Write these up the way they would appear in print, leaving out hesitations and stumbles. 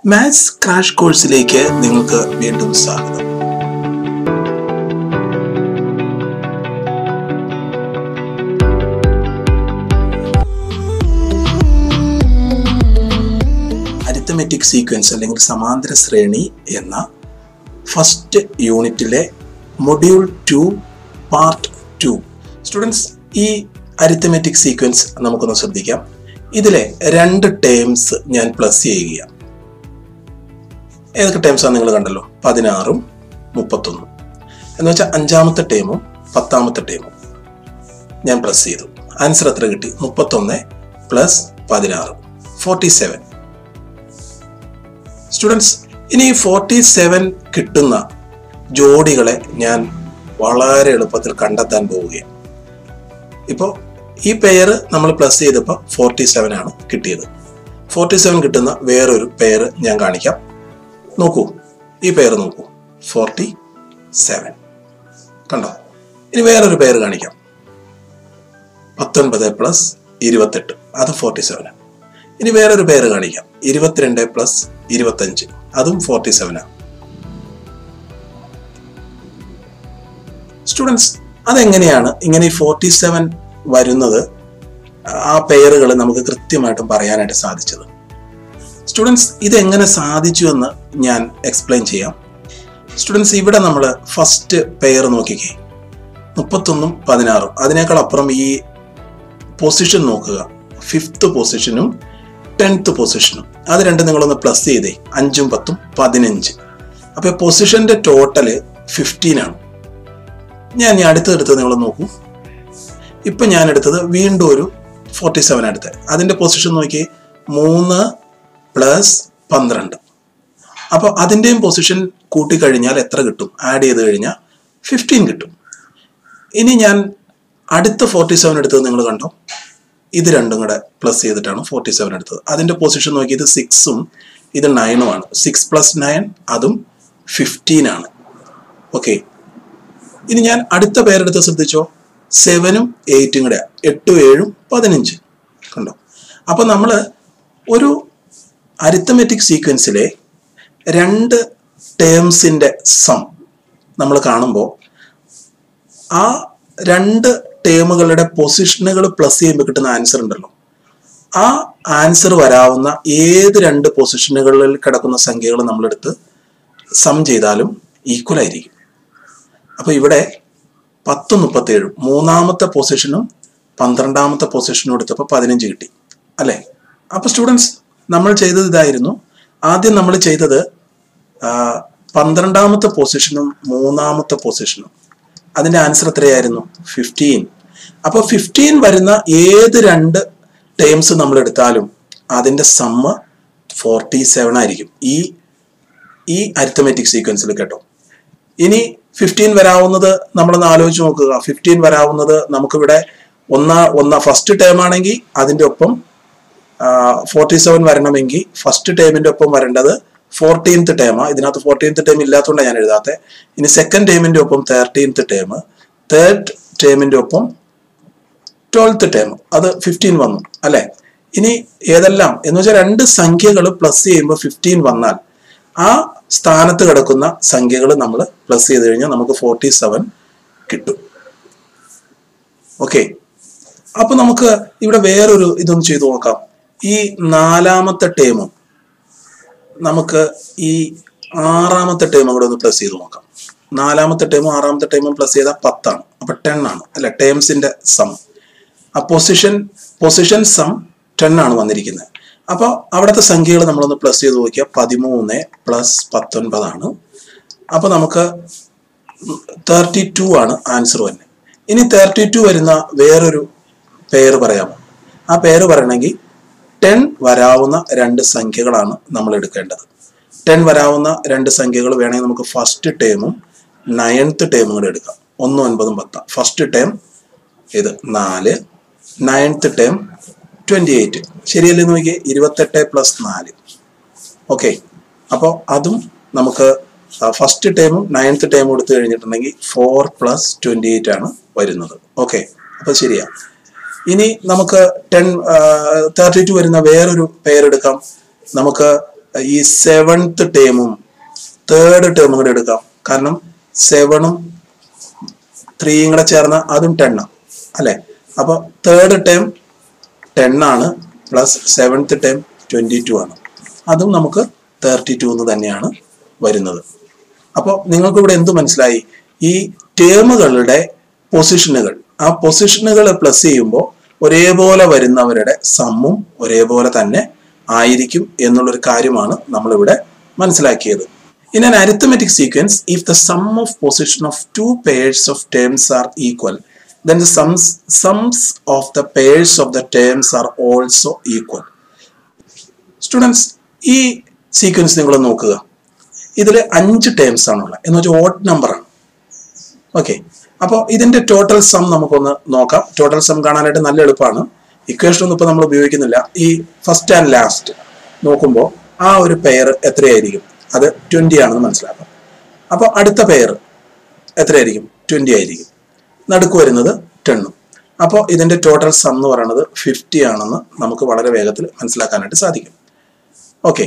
Maths crash കോഴ്സിലേക്ക് നിങ്ങൾക്ക് വീണ്ടും സ്വാഗതം. അരിത്തമെറ്റിക് സീക്വൻസ് അല്ലെങ്കിൽ സമാന്തര ശ്രേണി എന്ന ഫസ്റ്റ് യൂണിറ്റിലെ മൊഡ്യൂൾ 2 പാർട്ട് 2. സ്റ്റുഡൻസ്, ഈ അരിത്തമെറ്റിക് സീക്വൻസ് നമുക്കൊന്ന് ശ്രദ്ധിക്കാം. ഇതിലെ 2 ടേംസ് ഞാൻ പ്ലസ് ചെയ്യുകയാണ്. ഏതൊക്കെ ടേംസാണ് നിങ്ങൾ കണ്ടല്ലോ, 16ഉം 31. എന്ന് വെച്ചാൽ 5ാമത്തെ ടേമും 10ാമത്തെ ടേമും ഞാൻ പ്ലസ് ചെയ്തു. ആൻസർ എത്ര കിട്ടി? 31 പ്ലസ് 16, 47. സ്റ്റുഡൻസ്, ഇനി 47 കിട്ടുന്ന ജോഡികളെ ഞാൻ വളരെ എളുപ്പത്തിൽ കണ്ടെത്താൻ പോവുകയാണ്. ഇപ്പോൾ ഈ പെയർ നമ്മൾ പ്ലസ് ചെയ്തപ്പോൾ 47 ആണ് കിട്ടിയത്. 47 കിട്ടുന്ന വേറൊരു പെയർ ഞാൻ കാണിക്കാം. നോക്കൂ, ഈ പെയർ നോക്കൂ, 47 കണ്ടോ. ഇനി വേറൊരു പെയർ കാണിക്കാം, 19 പ്ലസ് 28, അത് 47. ഇനി വേറൊരു പെയർ കാണിക്കാം, 22 പ്ലസ് 25, അതും 47. സ്റ്റുഡൻസ്, അതെങ്ങനെയാണ് ഇങ്ങനെ 47 വരുന്നത്? ആ പെയറുകൾ നമുക്ക് കൃത്യമായിട്ടും പറയാനായിട്ട് സാധിച്ചത്. സ്റ്റുഡൻസ്, ഇതെങ്ങനെ സാധിച്ചു എന്ന് ഞാൻ എക്സ്പ്ലെയിൻ ചെയ്യാം. സ്റ്റുഡൻസ്, ഇവിടെ നമ്മൾ ഫസ്റ്റ് പെയർ നോക്കിക്കേ, 31ഉം 16ഉം. അതിനേക്കാൾ അപ്പുറം ഈ പൊസിഷൻ നോക്കുക, 5th പൊസിഷനും 10th പൊസിഷനും. അത് രണ്ടും നിങ്ങളൊന്ന് പ്ലസ് ചെയ്തേ, 5ഉം 10ഉം 15. അപ്പോൾ പൊസിഷന്റെ ടോട്ടല് 15 ആണ്. ഞാൻ അടുത്തെടുത്തത് നിങ്ങൾ നോക്കൂ. ഇപ്പം ഞാൻ എടുത്തത് വീണ്ടും ഒരു 47 എടുത്തത്. അതിൻ്റെ പൊസിഷൻ നോക്കിയേ, 3 പ്ലസ് 12. അപ്പോൾ അതിൻ്റെയും പൊസിഷൻ കൂട്ടിക്കഴിഞ്ഞാൽ എത്ര കിട്ടും? ആഡ് ചെയ്ത് കഴിഞ്ഞാൽ 15 കിട്ടും. ഇനി ഞാൻ അടുത്ത 47 എടുത്തത് നിങ്ങൾ കണ്ടോ, ഇത് രണ്ടും കൂടെ പ്ലസ് ചെയ്തിട്ടാണ് 47 എടുത്തത്. അതിൻ്റെ പൊസിഷൻ നോക്കി, ഇത് 6ഉം ഇത് 9ഉം ആണ്. 6 പ്ലസ് 9 അതും 15 ആണ്. ഓക്കെ, ഇനി ഞാൻ അടുത്ത പേരെടുത്ത് ശ്രദ്ധിച്ചോ, 7ഉം 8ഉം കൂടെ, 8ഉം 7ഉം 15 കണ്ടോ. അപ്പോൾ നമ്മൾ ഒരു അരിത്തമെറ്റിക് സീക്വൻസിലെ 2 ടേംസിൻ്റെ സം നമ്മൾ കാണുമ്പോൾ ആ 2 ടേമുകളുടെ പൊസിഷനുകൾ പ്ലസ് ചെയ്യുമ്പോൾ കിട്ടുന്ന ആൻസർ ഉണ്ടല്ലോ, ആ ആൻസർ വരാവുന്ന ഏത് 2 പൊസിഷനുകളിൽ കിടക്കുന്ന സംഖ്യകൾ നമ്മളെടുത്ത് സം ചെയ്താലും ഈക്വൽ ആയിരിക്കും. അപ്പോൾ ഇവിടെ 10ഉം 37, 3ാമത്തെ പൊസിഷനും 12ാമത്തെ പൊസിഷനും എടുത്തപ്പോൾ 15 കിട്ടി അല്ലേ. അപ്പോൾ സ്റ്റുഡൻസ്, നമ്മൾ ചെയ്തത് ഇതായിരുന്നു. ആദ്യം നമ്മൾ ചെയ്തത് 12ാമത്തെ പൊസിഷനും 3ാമത്തെ പൊസിഷനും. അതിൻ്റെ ആൻസർ എത്രയായിരുന്നു? 15. അപ്പോൾ 15 വരുന്ന ഏത് 2 ടേംസ് നമ്മൾ എടുത്താലും അതിൻ്റെ സമ്മ് 47 ആയിരിക്കും ഈ അരിത്തമെറ്റിക് സീക്വൻസിൽ കേട്ടോ. ഇനി 15 വരാവുന്നത് നമ്മളൊന്ന് ആലോചിച്ച് നോക്കുക. 15 വരാവുന്നത് നമുക്കിവിടെ ഫസ്റ്റ് ടേം ആണെങ്കിൽ അതിൻ്റെ ഒപ്പം 47 വരണമെങ്കിൽ ഫസ്റ്റ് ടേമിൻ്റെ ഒപ്പം വരേണ്ടത് 14th ടേമാണ്. ഇതിനകത്ത് 14th ടേം ഇല്ലാത്തതുകൊണ്ടാണ് ഞാൻ എഴുതാത്തത്. ഇനി സെക്കൻഡ് ടേമിൻ്റെ ഒപ്പം 13th ടേം, തേർഡ് ടേമിൻ്റെ ഒപ്പം 12th ടേം, അത് 15 വന്നു അല്ലേ. ഇനി ഏതെല്ലാം എന്ന് വെച്ചാൽ 2 സംഖ്യകൾ പ്ലസ് ചെയ്യുമ്പോൾ 15 വന്നാൽ ആ സ്ഥാനത്ത് കിടക്കുന്ന സംഖ്യകൾ നമ്മൾ പ്ലസ് ചെയ്ത് കഴിഞ്ഞാൽ നമുക്ക് 47 കിട്ടും. ഓക്കെ, അപ്പൊ നമുക്ക് ഇവിടെ വേറൊരു ഇതൊന്ന് ചെയ്തു നോക്കാം. ഈ 4ാമത്തെ ടേമും നമുക്ക് ഈ 6ാമത്തെ ടേമും കൂടെ ഒന്ന് പ്ലസ് ചെയ്ത് നോക്കാം. 4ാമത്തെ ടേമും 6ാമത്തെ ടേമും പ്ലസ് ചെയ്താൽ 10 ആണ്. അപ്പൊ 10 ആണ് അല്ലെ ടേംസിന്റെ സം. ആ പൊസിഷൻ സം 10 ആണ് വന്നിരിക്കുന്നത്. അപ്പോൾ അവിടുത്തെ സംഖ്യകൾ നമ്മളൊന്ന് പ്ലസ് ചെയ്ത് നോക്കിയാൽ 13 പ്ലസ് 19 ആണ്. അപ്പോൾ നമുക്ക് 32 ആണ് ആൻസർ തന്നെ. ഇനി 32 വരുന്ന വേറൊരു പേര് പറയാമോ? ആ പേര് പറയണമെങ്കിൽ 10 വരാവുന്ന 2 സംഖ്യകളാണ് നമ്മൾ എടുക്കേണ്ടത്. 10 വരാവുന്ന 2 സംഖ്യകൾ വേണമെങ്കിൽ നമുക്ക് ഫസ്റ്റ് ടേമും 9th ടേമും കൂടെ എടുക്കാം. 1, 9, 10. ഫസ്റ്റ് ടേം ഇത് 4, 9th ടേം 28. ശരിയല്ലേ നോക്കിയേ, 28 പ്ലസ് 4. ഓക്കെ, അപ്പോൾ അതും നമുക്ക് ഫസ്റ്റ് ടേമും 9th ടേമും എടുത്തു കഴിഞ്ഞിട്ടുണ്ടെങ്കിൽ 4 പ്ലസ് 28 ആണ് വരുന്നത്. ഓക്കെ, അപ്പോൾ ശരിയാണ്. ഇനി നമുക്ക് 32 വരുന്ന വേറൊരു പേരെടുക്കാം. നമുക്ക് ഈ 7th ടേമും 3rd ടേമും കൂടെ എടുക്കാം. കാരണം 7ഉം 3യും കൂടെ ചേർന്ന അതും 10 അല്ലെ. അപ്പൊ 3rd ടേം 10 ആണ്, പ്ലസ് 7th ടേം 22 ആണ്. അതും നമുക്ക് 32 എന്ന് തന്നെയാണ് വരുന്നത്. അപ്പോൾ നിങ്ങൾക്ക് ഇവിടെ എന്ത് മനസ്സിലായി? ഈ ടേമുകളുടെ പൊസിഷനുകൾ, ആ പൊസിഷനുകൾ പ്ലസ് ചെയ്യുമ്പോൾ ഒരേപോലെ വരുന്നവരുടെ സമ്മും ഒരേപോലെ തന്നെ ആയിരിക്കും എന്നുള്ളൊരു കാര്യമാണ് നമ്മളിവിടെ മനസ്സിലാക്കിയത്. In an arithmetic sequence, if the sum of position of two pairs of terms are equal, then the sums of the pairs of the terms are also equal. Students, ഈ സീക്വൻസ് നിങ്ങൾ നോക്കുക. ഇതിൽ 5 ടേംസ് ആണുള്ളത്, എന്ന് വെച്ചാൽ odd number ആണ്. Okay, അപ്പോൾ ഇതിന്റെ ടോട്ടൽ സം നമുക്കൊന്ന് നോക്കാം. ടോട്ടൽ സം കാണാനായിട്ട് നല്ല എളുപ്പമാണ്. ഇക്വേഷൻ ഒന്നും ഇപ്പോൾ നമ്മൾ ഉപയോഗിക്കുന്നില്ല. ഈ ഫസ്റ്റ് ആൻഡ് ലാസ്റ്റ് നോക്കുമ്പോൾ ആ ഒരു പെയർ എത്രയായിരിക്കും? അത് 20 ആണെന്ന് മനസ്സിലാക്കാം. അപ്പോൾ അടുത്ത പെയർ എത്രയായിരിക്കും? 20 ആയിരിക്കും. നടുക്ക് വരുന്നത് 10. അപ്പോൾ ഇതിന്റെ ടോട്ടൽ സം എന്ന് പറയുന്നത് 50 ആണെന്ന് നമുക്ക് വളരെ വേഗത്തിൽ മനസ്സിലാക്കാനായിട്ട് സാധിക്കും. ഓക്കെ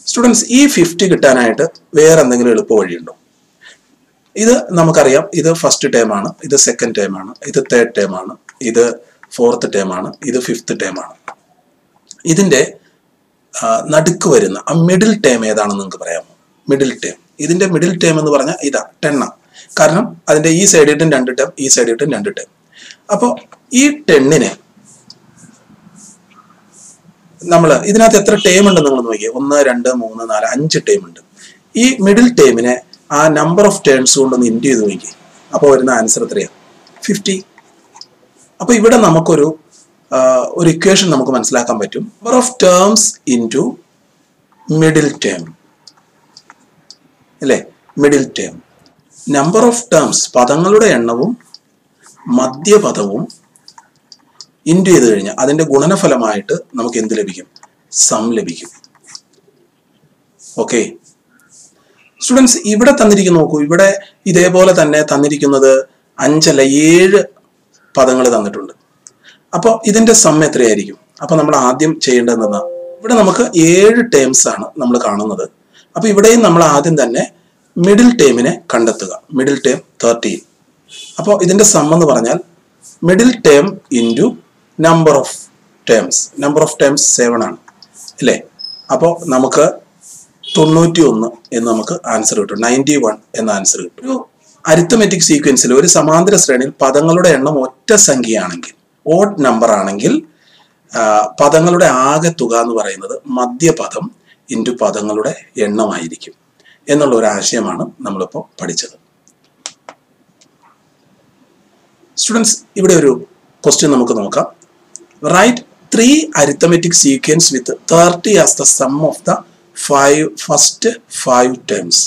സ്റ്റുഡൻസ്, ഈ 50 കിട്ടാനായിട്ട് വേറെ എന്തെങ്കിലും എളുപ്പ വഴിയുണ്ടോ? ഇത് നമുക്കറിയാം. ഇത് ഫസ്റ്റ് ടേം ആണ്, ഇത് സെക്കൻഡ് ടേം ആണ്, ഇത് തേർഡ് ടേം ആണ്, ഇത് 4th ടേം ആണ്, ഇത് 5th ടേം ആണ്. ഇതിന്റെ നടുക്ക് വരുന്ന ആ മിഡിൽ ടേം ഏതാണെന്ന് നിങ്ങൾക്ക് പറയാമോ? മിഡിൽ ടേം, ഇതിന്റെ മിഡിൽ ടേം എന്ന് പറഞ്ഞാൽ ഇതാ 10. കാരണം അതിന്റെ ഈ സൈഡിട്ടും 2 ടേം, ഈ സൈഡിട്ടും 2 ടേം. അപ്പോൾ ഈ 10നെ നമ്മൾ ഇതിനകത്ത് എത്ര ടേം ഉണ്ടെന്ന് നിങ്ങൾ നോക്കിയേ. 1 2 3 4 5 ടേം ഉണ്ട്. ഈ മിഡിൽ ടേമിനെ ആ നമ്പർ ഓഫ് ടേംസ് കൊണ്ടൊന്ന് ഇൻറ്റു ചെയ്ത് നോക്കി. അപ്പോൾ വരുന്ന ആൻസർ എത്രയാണ്? 50. അപ്പോൾ ഇവിടെ നമുക്കൊരു ഇക്വേഷൻ നമുക്ക് മനസ്സിലാക്കാൻ പറ്റും. Number of terms into middle term അല്ലേ? Middle term, number of terms, പദങ്ങളുടെ എണ്ണവും മധ്യപദവും ഇൻറ്റു ചെയ്ത് കഴിഞ്ഞാൽ അതിന്റെ ഗുണനഫലമായിട്ട് നമുക്ക് എന്ത് ലഭിക്കും? സം ലഭിക്കും. ഓക്കെ സ്റ്റുഡൻസ്, ഇവിടെ തന്നിരിക്കുന്ന നോക്കൂ. ഇവിടെ ഇതേപോലെ തന്നെ തന്നിരിക്കുന്നത് 5 അല്ല 7 പദങ്ങൾ തന്നിട്ടുണ്ട്. അപ്പോൾ ഇതിന്റെ സം എത്രയായിരിക്കും? അപ്പോൾ നമ്മൾ ആദ്യം ചെയ്യേണ്ടതെന്നാ, ഇവിടെ നമുക്ക് 7 ടേംസ് ആണ് നമ്മൾ കാണുന്നത്. അപ്പോൾ ഇവിടെയും നമ്മൾ ആദ്യം തന്നെ മിഡിൽ ടേമിനെ കണ്ടെത്തുക. Middle term 13. അപ്പോൾ ഇതിന്റെ സം എന്ന് പറഞ്ഞാൽ middle term into number of terms. Number of terms 7 ആണ് അല്ലേ? അപ്പോൾ നമുക്ക് 91 എന്ന് നമുക്ക് ആൻസർ കിട്ടും. 91 എന്ന ആൻസർ കിട്ടും. ഒരു അരിത്തമെറ്റിക് സീക്വൻസിൽ ഒരു സമാന്തര ശ്രേണിയിൽ പദങ്ങളുടെ എണ്ണം ഒറ്റ സംഖ്യയാണെങ്കിൽ, ഓഡ് നമ്പർ ആണെങ്കിൽ, പദങ്ങളുടെ ആകെ തുക എന്ന് പറയുന്നത് മധ്യപദം ഇൻറ്റു പദങ്ങളുടെ എണ്ണമായിരിക്കും എന്നുള്ള ഒരു ആശയമാണ് നമ്മളിപ്പോൾ പഠിച്ചത്. സ്റ്റുഡൻസ്, ഇവിടെ ഒരു ക്വസ്റ്റ്യൻ നമുക്ക് നോക്കാം. Right 3 arithmetic sequence with 30 as the sum of the first 5 terms.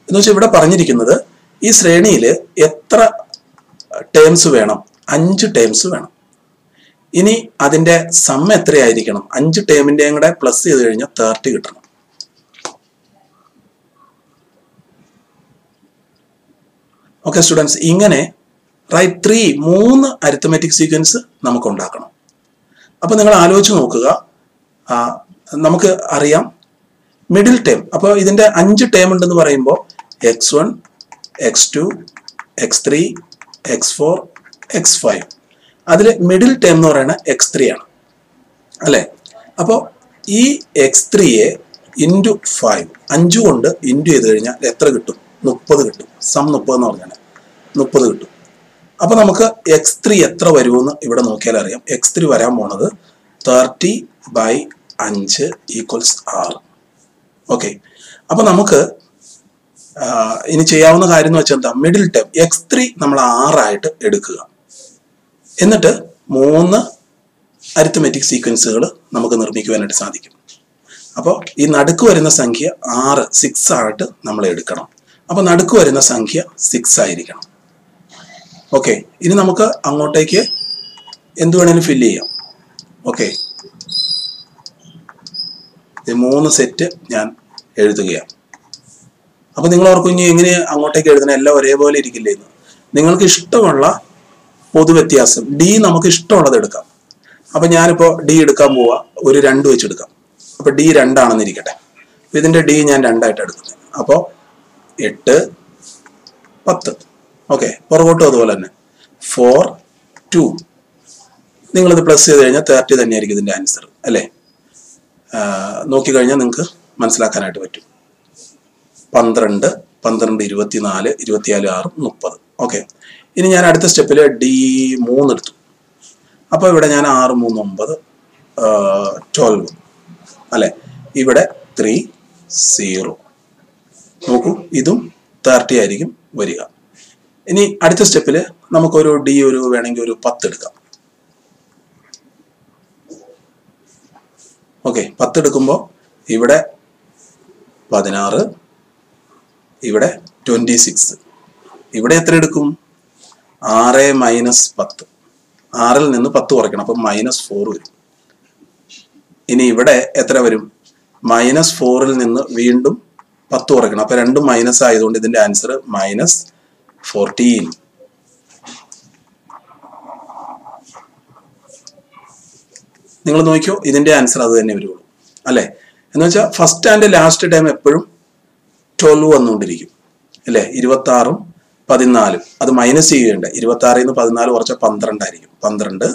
എന്ന് വെച്ചാൽ ഇവിടെ പറഞ്ഞിരിക്കുന്നത് ഈ ശ്രേണിയിൽ എത്ര ടേംസ് വേണം? 5 ടേംസ് വേണം. ഇനി അതിന്റെ സം എത്രയായിരിക്കണം? 5 ടേമിന്റെയും കൂടെ പ്ലസ് ചെയ്ത് കഴിഞ്ഞാൽ 30 കിട്ടണം. ഓക്കെ സ്റ്റുഡൻസ്, ഇങ്ങനെ റൈറ്റ് 3 അരിത്തമെറ്റിക് സീക്വൻസ് നമുക്ക് ഉണ്ടാക്കണം. അപ്പൊ നിങ്ങൾ ആലോചിച്ച് നോക്കുക. നമുക്ക് അറിയാം മിഡിൽ ടേം. അപ്പോൾ ഇതിന്റെ 5 ടേം ഉണ്ടെന്ന് പറയുമ്പോൾ x1 x2 x3 x4 x5. അതിൽ മിഡിൽ ടേം എന്ന് പറയുന്നത് x3 ആണ് അല്ലേ? അപ്പോൾ ഈ x3യെ ഇൻറ്റു 5, 5 കൊണ്ട് ഇൻറ്റു ചെയ്ത് കഴിഞ്ഞാൽ എത്ര കിട്ടും? 30 കിട്ടും. സം 30 എന്ന് പറഞ്ഞാൽ 30 കിട്ടും. അപ്പൊ നമുക്ക് x3 എത്ര വരുമെന്ന് ഇവിടെ നോക്കിയാൽ അറിയാം. x3 വരാൻ പോണത് 30/5 = 6. ഓക്കെ, അപ്പൊ നമുക്ക് ഇനി ചെയ്യാവുന്ന കാര്യം എന്ന് വെച്ചാൽ എന്താ? മിഡിൽ ടേം x3 നമ്മൾ 6 ആയിട്ട് എടുക്കുക. എന്നിട്ട് 3 അരിത്തമെറ്റിക് സീക്വൻസുകൾ നമുക്ക് നിർമ്മിക്കുവാനായിട്ട് സാധിക്കും. അപ്പോൾ ഈ നടുക്ക് വരുന്ന സംഖ്യ 6 ആയിട്ട് നമ്മൾ എടുക്കണം. അപ്പൊ നടുക്ക് വരുന്ന സംഖ്യ 6 ആയിരിക്കണം. ഓക്കെ, ഇനി നമുക്ക് അങ്ങോട്ടേക്ക് എന്ത് വേണേലും ഫില്ല് ചെയ്യാം. ഓക്കെ, 3 സെറ്റ് ഞാൻ എഴുതുകയാണ്. അപ്പൊ നിങ്ങൾ ഓർക്കും ഇനി എങ്ങനെ അങ്ങോട്ടേക്ക് എഴുതണം? എല്ലാം ഒരേപോലെ ഇരിക്കില്ലേ എന്ന്. നിങ്ങൾക്ക് ഇഷ്ടമുള്ള പൊതുവ്യത്യാസം D നമുക്ക് ഇഷ്ടമുള്ളത് എടുക്കാം. അപ്പൊ ഞാനിപ്പോ D എടുക്കാൻ പോവാ. ഒരു 2 വെച്ചെടുക്കാം. അപ്പോൾ ഡി 2 ആണെന്നിരിക്കട്ടെ. അപ്പോൾ ഇതിൻ്റെ ഡി ഞാൻ 2 ആയിട്ട് എടുക്കുന്നത്. അപ്പോൾ 8 10. ഓക്കെ, പുറകോട്ടും അതുപോലെ തന്നെ 4 2. നിങ്ങളിത് പ്ലസ് ചെയ്ത് കഴിഞ്ഞാൽ 30 തന്നെയായിരിക്കും ഇതിൻ്റെ ആൻസർ അല്ലേ? നോക്കിക്കഴിഞ്ഞാൽ നിങ്ങൾക്ക് മനസ്സിലാക്കാനായിട്ട് പറ്റും. 12 12 24 24 6 30. ഓക്കെ, ഇനി ഞാൻ അടുത്ത സ്റ്റെപ്പിൽ D3 എടുത്തു. അപ്പോൾ ഇവിടെ ഞാൻ 6 3 9 12 അല്ലേ? ഇവിടെ 3 0. നോക്കൂ, ഇതും 30 ആയിരിക്കും വരിക. ഇനി അടുത്ത സ്റ്റെപ്പിൽ നമുക്കൊരു ഡി വേണമെങ്കിൽ ഒരു 10 എടുക്കാം. ഓക്കെ, 10 എടുക്കുമ്പോൾ ഇവിടെ 16, ഇവിടെ 26. ഇവിടെ എത്ര എടുക്കും? 6 മൈനസ് 10. 6ൽ നിന്ന് 10 കുറയ്ക്കണം, അപ്പം -4 വരും. ഇനി ഇവിടെ എത്ര വരും? -4ൽ നിന്ന് വീണ്ടും 10 കുറയ്ക്കണം, അപ്പം രണ്ടും മൈനസ് ആയതുകൊണ്ട് ഇതിൻ്റെ ആൻസർ -14. നിങ്ങൾ നോക്കിയോ, ഇതിൻ്റെ ആൻസർ അത് തന്നെ വരുള്ളൂ അല്ലേ? എന്ന് വെച്ചാൽ ഫസ്റ്റ് ആൻഡ് ലാസ്റ്റ് ടൈം എപ്പോഴും 12 വന്നുകൊണ്ടിരിക്കും അല്ലേ? 26ഉം 14, അത് മൈനസ് ചെയ്യേണ്ട. 26ൽ നിന്ന് 14 കുറച്ച് 12 ആയിരിക്കും. 12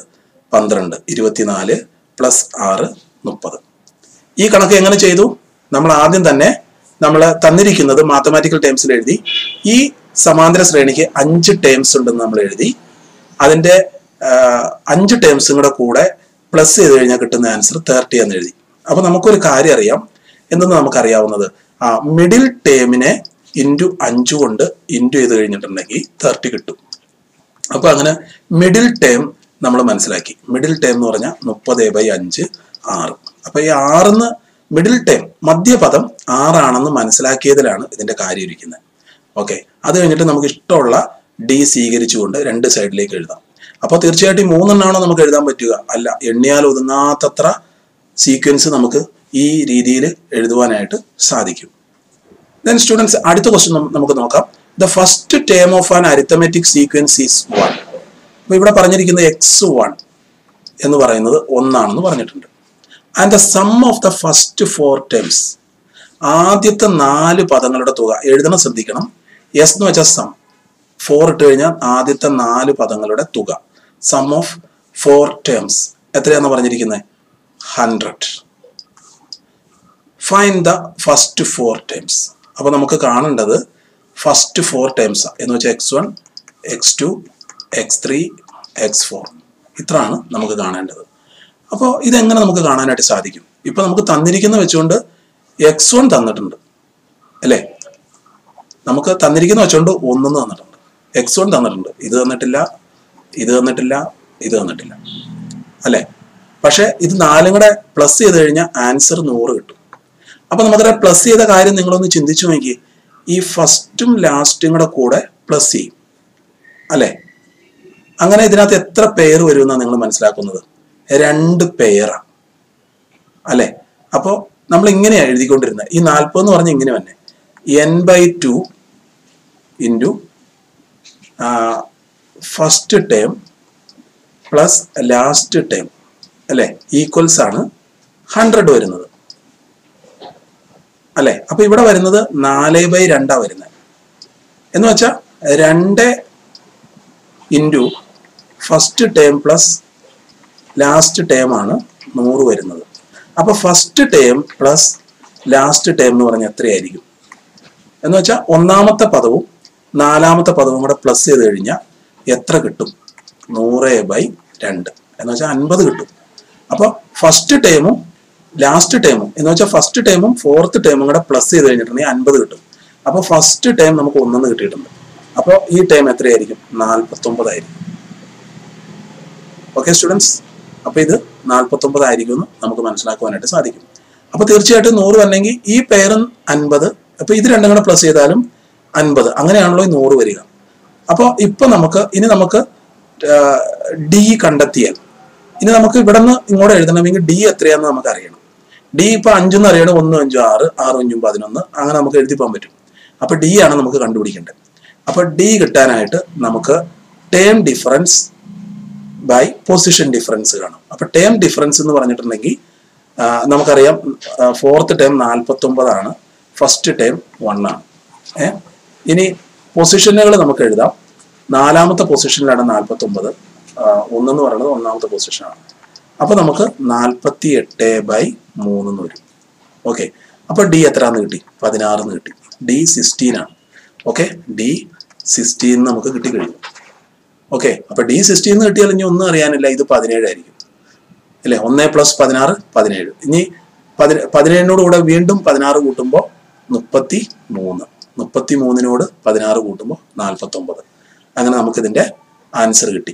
12 24 പ്ലസ് 6 30. ഈ കണക്ക് എങ്ങനെ ചെയ്തു? നമ്മൾ ആദ്യം തന്നെ നമ്മൾ തന്നിരിക്കുന്നത് മാത്തമാറ്റിക്കൽ ടേംസിൽ എഴുതി. ഈ സമാന്തര ശ്രേണിക്ക് 5 ടേംസ് ഉണ്ടെന്ന് നമ്മൾ എഴുതി. അതിൻ്റെ 5 ടേംസും കൂടെ പ്ലസ് ചെയ്ത് കഴിഞ്ഞാൽ കിട്ടുന്ന ആൻസർ 30 എന്ന് എഴുതി. അപ്പോൾ നമുക്കൊരു കാര്യം അറിയാം. എന്തെന്ന് നമുക്കറിയാവുന്നത്, മിഡിൽ ടേമിനെ ഇൻറ്റു 5 കൊണ്ട് ഇൻറ്റു ചെയ്ത് കഴിഞ്ഞിട്ടുണ്ടെങ്കിൽ 30 കിട്ടും. അപ്പോൾ അങ്ങനെ മിഡിൽ ടേം നമ്മൾ മനസ്സിലാക്കി. മിഡിൽ ടേം എന്ന് പറഞ്ഞാൽ 30/5 6. അപ്പോൾ ഈ 6ന്ന് മിഡിൽ ടേം മധ്യപദം 6 ആണെന്ന് മനസ്സിലാക്കിയതിലാണ് ഇതിൻ്റെ കാര്യം ഇരിക്കുന്നത്. ഓക്കെ, അത് കഴിഞ്ഞിട്ട് നമുക്ക് ഇഷ്ടമുള്ള ഡി സ്വീകരിച്ചുകൊണ്ട് 2 സൈഡിലേക്ക് എഴുതാം. അപ്പോൾ തീർച്ചയായിട്ടും 3 എണ്ണമാണോ നമുക്ക് എഴുതാൻ പറ്റുക? അല്ല, എണ്ണിയാൽ ഒതുങ്ങാത്തത്ര സീക്വൻസ് നമുക്ക് ഈ രീതിയിൽ എഴുതുവാനായിട്ട് സാധിക്കും. ദെൻ സ്റ്റുഡൻസ്, അടുത്ത ക്വസ്റ്റ്യൻ നമുക്ക് നോക്കാം. The first term of an arithmetic sequence is 1. അപ്പോൾ ഇവിടെ പറഞ്ഞിരിക്കുന്നത് x1 എന്ന് പറയുന്നത് 1 ആണെന്ന് പറഞ്ഞിട്ടുണ്ട്. And the sum of the first 4 terms, ആദ്യത്തെ 4 പദങ്ങളുടെ തുക എഴുതണം, ശ്രദ്ധിക്കണം. എസ് എന്ന് വെച്ചാൽ സം, 4 ഇട്ട് കഴിഞ്ഞാൽ ആദ്യത്തെ 4 പദങ്ങളുടെ തുക. സം ഓഫ് 4 ടേംസ് എത്രയാണെന്ന് പറഞ്ഞിരിക്കുന്നത്? 100. Find the first 4 terms. അപ്പോൾ നമുക്ക് കാണേണ്ടത് ഫസ്റ്റ് 4 ടേംസ് എന്ന് വെച്ചാൽ x1 x2 x3 x4. ഇത്രയാണ് നമുക്ക് കാണേണ്ടത്. അപ്പോൾ ഇതെങ്ങനെ നമുക്ക് കാണാനായിട്ട് സാധിക്കും? ഇപ്പോൾ നമുക്ക് തന്നിരിക്കുന്ന വെച്ചുകൊണ്ട് x1 തന്നിട്ടുണ്ട് അല്ലേ? നമുക്ക് തന്നിരിക്കുന്ന വെച്ചുകൊണ്ട് 1 തന്നിട്ടുണ്ട്, x1 തന്നിട്ടുണ്ട്, ഇത് തന്നിട്ടില്ല, ഇത് തന്നിട്ടില്ല, ഇത് തന്നിട്ടില്ല അല്ലേ? പക്ഷേ ഇത് 4 കൂടെ പ്ലസ് ചെയ്ത് കഴിഞ്ഞാൽ ആൻസർ 100 കിട്ടും. അപ്പോൾ നമുക്കത് പ്ലസ് ചെയ്ത കാര്യം നിങ്ങളൊന്ന് ചിന്തിച്ചു നോക്കി. ഈ ഫസ്റ്റും ലാസ്റ്റും കൂടെ പ്ലസ് ചെയ്യും അല്ലേ? അങ്ങനെ ഇതിനകത്ത് എത്ര പെയർ വരുമെന്നാണ് നിങ്ങൾ മനസ്സിലാക്കുന്നത്? 2 പെയറാണ് അല്ലേ? അപ്പോൾ നമ്മൾ ഇങ്ങനെയാണ് എഴുതിക്കൊണ്ടിരുന്നത്. ഈ 40 എന്ന് പറഞ്ഞാൽ ഇങ്ങനെ തന്നെ n/2 into first term plus last term അല്ലേ? ഈക്വൽസ് ആണ് 100 വരുന്നത് അല്ലേ? അപ്പോൾ ഇവിടെ വരുന്നത് 4/2 വരുന്നത്. എന്ന് വെച്ചാൽ 2 into first term plus last term ആണ് 100 വരുന്നത്. അപ്പോൾ first term plus last term എന്ന് പറഞ്ഞാൽ എത്രയായിരിക്കും? എന്ന് വെച്ചാൽ ഒന്നാമത്തെ പദവും 4ാമത്തെ പദവും കൂടെ പ്ലസ് ചെയ്ത് കഴിഞ്ഞാൽ എത്ര കിട്ടും? 100/2 എന്ന് വെച്ചാൽ 50 കിട്ടും. അപ്പോൾ ഫസ്റ്റ് ടേമും ലാസ്റ്റ് ടേമും എന്ന് വെച്ചാൽ ഫസ്റ്റ് ടേമും 4th ടേമും കൂടെ പ്ലസ് ചെയ്ത് കഴിഞ്ഞിട്ടുണ്ടെങ്കിൽ 50 കിട്ടും. അപ്പോൾ ഫസ്റ്റ് ടേം നമുക്ക് 1 കിട്ടിയിട്ടുണ്ട്. അപ്പോൾ ഈ ടേം എത്രയായിരിക്കും? 49 ആയിരിക്കും. ഓക്കെ സ്റ്റുഡൻസ്, അപ്പോൾ ഇത് 49 ആയിരിക്കും എന്ന് നമുക്ക് മനസ്സിലാക്കുവാനായിട്ട് സാധിക്കും. അപ്പോൾ തീർച്ചയായിട്ടും 100 അല്ലെങ്കിൽ ഈ പെയറും 50, അപ്പോൾ ഇത് രണ്ടും കൂടെ പ്ലസ് ചെയ്താലും 50, അങ്ങനെയാണല്ലോ ഈ 100 വരിക. അപ്പോൾ ഇപ്പം നമുക്ക് ഡി കണ്ടെത്തിയാൽ ഇനി നമുക്ക് ഇവിടെ നിന്ന് ഇങ്ങോട്ട് എഴുതണമെങ്കിൽ ഡി എത്രയാണെന്ന് നമുക്ക് അറിയണം. ഡി ഇപ്പം 5 എന്ന് അറിയണം. 1 5 6 6 5 11 അങ്ങനെ നമുക്ക് എഴുതി പോകാൻ പറ്റും. അപ്പോൾ ഡി ആണ് നമുക്ക് കണ്ടുപിടിക്കേണ്ടത്. അപ്പോൾ ഡി കിട്ടാനായിട്ട് നമുക്ക് term difference by position difference കാണും. അപ്പോൾ ടേം ഡിഫറൻസ് എന്ന് പറഞ്ഞിട്ടുണ്ടെങ്കിൽ നമുക്കറിയാം ഫോർത്ത് ടേം 49 ആണ്, ഫസ്റ്റ് ടേം 1 ആണ്. ഇനി പൊസിഷനുകൾ നമുക്ക് എഴുതാം. 4ാമത്തെ പൊസിഷനിലാണ് 49, 1 എന്ന് പറയുന്നത് 1ാമത്തെ പൊസിഷനാണ്. അപ്പൊ നമുക്ക് 48/3 എന്ന് വരും. ഓക്കെ, അപ്പൊ ഡി എത്രയാന്ന് കിട്ടി? 16 എന്ന് കിട്ടി. ഡി 16 ആണ്. ഓക്കെ, ഡി 16 നമുക്ക് കിട്ടി കഴിഞ്ഞു. ഓക്കെ, അപ്പൊ ഡി 16 കിട്ടിയാൽ ഇനി ഒന്നും അറിയാനില്ല, ഇത് 17 ആയിരിക്കും അല്ലെ. 1 + 16 17. ഇനി 17നോട് കൂടെ വീണ്ടും 16 കൂട്ടുമ്പോൾ 33. 33നോട് 16 കൂട്ടുമ്പോൾ 49. അങ്ങനെ നമുക്ക് ഇതിന്റെ ആൻസർ കിട്ടി.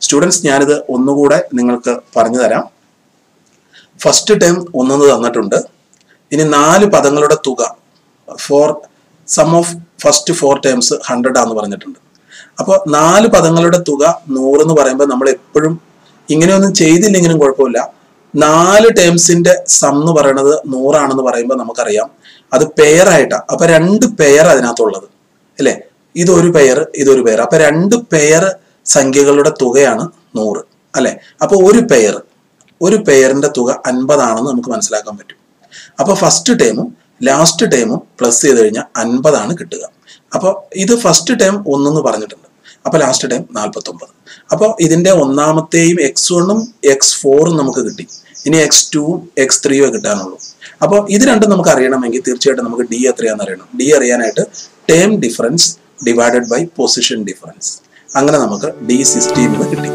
സ്റ്റുഡൻസ്, ഞാനിത് ഒന്നുകൂടെ നിങ്ങൾക്ക് പറഞ്ഞു തരാം. ഫസ്റ്റ് ടേം 1 തന്നിട്ടുണ്ട്. ഇനി 4 പദങ്ങളുടെ തുക four sum of first 4 terms 100 ആണെന്ന് പറഞ്ഞിട്ടുണ്ട്. അപ്പോൾ 4 പദങ്ങളുടെ തുക 100 എന്ന് പറയുമ്പോൾ നമ്മൾ എപ്പോഴും ഇങ്ങനെയൊന്നും ചെയ്തില്ലെങ്കിലും കുഴപ്പമില്ല, 4 ടേംസിന്റെ സം എന്ന് പറയുന്നത് 100 ആണെന്ന് പറയുമ്പോൾ നമുക്കറിയാം അത് പെയർ ആയിട്ടാണ്. അപ്പൊ 2 പെയർ അതിനകത്തുള്ളത് അല്ലെ. ഇതൊരു പെയർ, ഇതൊരു പെയർ. അപ്പൊ 2 പെയർ സംഖ്യകളുടെ തുകയാണ് 100 അല്ലെ. അപ്പൊ ഒരു പെയറിന്റെ തുക 50 ആണെന്ന് നമുക്ക് മനസ്സിലാക്കാൻ പറ്റും. അപ്പൊ ഫസ്റ്റ് ടേമും ലാസ്റ്റ് ടേമും പ്ലസ് ചെയ്ത് കഴിഞ്ഞാൽ 50 ആണ് കിട്ടുക. അപ്പോൾ ഇത് ഫസ്റ്റ് ടേം 1 എന്ന് പറഞ്ഞിട്ടുണ്ട്. അപ്പൊ ലാസ്റ്റ് ടൈം 49. അപ്പോൾ ഇതിന്റെ ഒന്നാമത്തെയും x1ഉം x4ഉം നമുക്ക് കിട്ടി. ഇനി x2ഉം x3ഉം കിട്ടാനുള്ളൂ. അപ്പോൾ ഇത് രണ്ടും നമുക്ക് അറിയണമെങ്കിൽ തീർച്ചയായിട്ടും നമുക്ക് ഡി എത്രയാണെന്ന് അറിയണം. ഡി അറിയാനായിട്ട് term difference divided by position difference. അങ്ങനെ നമുക്ക് ഡി 16 എന്ന് കിട്ടി.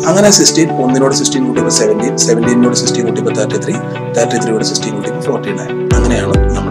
അങ്ങനെ 16 1നോട് 16 കൂട്ടിയപ്പോൾ 17, 17നോട് 16 കൂട്ടിയപ്പോൾ 33, 33നോട് 16 കൂട്ടിയപ്പോൾ 49. അങ്ങനെയാണ് നമ്മൾ